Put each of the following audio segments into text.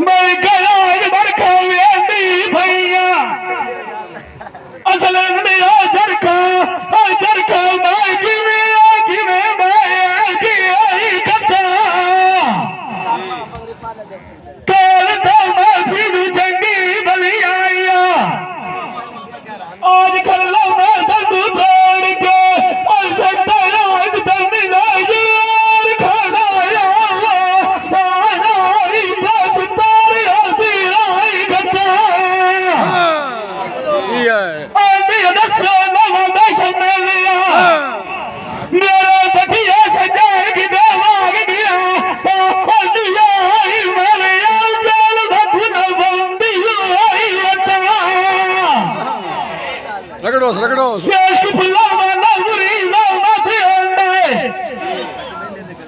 मैं गया बरखा वेंदी भैया असल में झरका मैं किवें मैं की आई कथा काल तो माफी नु चंगी भली आईया आज कर लो मैं तंदू छोड़ के और सकता आज तंदी ना यार खाना आई बात तारी होती आई कथा आंधी दसो नवा मैशन में लिया मेरा बटिया सजार की देवाग गया दिया आई मेरे आंगन भगना बंदी आई बता रगड़ोस इसको फुल्ला वाला बुरी ना माथे अंडे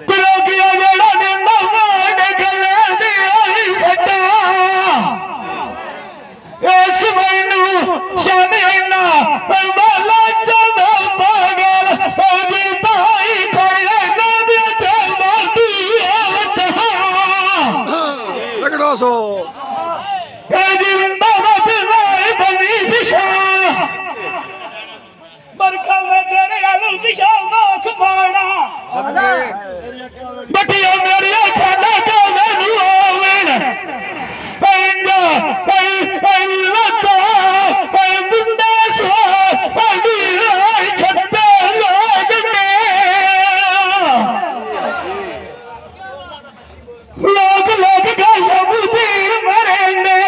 कुलो किया मेरा निंदा माने गले दे आई सटा इसको मैनू शाने ना माला चंदा पागल अभी ताई खड़े ना दे माटी आवता रगड़ोसो जिंदाबाद राय बनी दिशा बरखा में तेरे आलू पिछा माख पाड़ा बटिया मेरी खाना तो मैनू आवेन ऐंगा ऐं लता ऐं बुंदा सो अभी राय छत्ते लोग ने लोग गाया मुदीर मरेंगे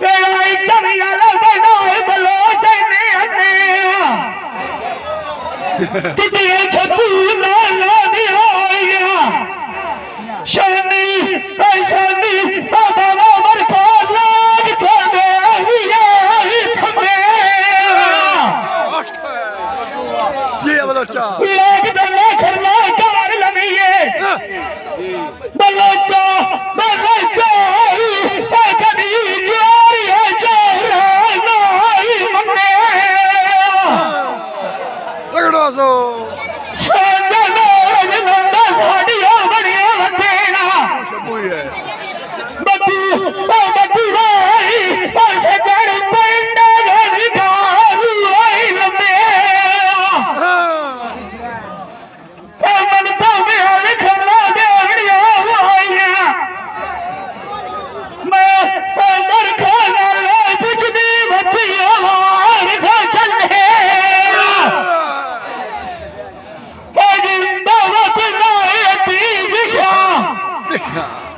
तेरा चमिया बनाए बलोच ने कितने छतू लाला दिया शानी शानी बाबा मर को लाग थोड़े थमे ये बलोचा लाग दला खरला कार लनिए बलोचा कभी जोरिया चोरा नाई मने रगड़ोसो Yeah.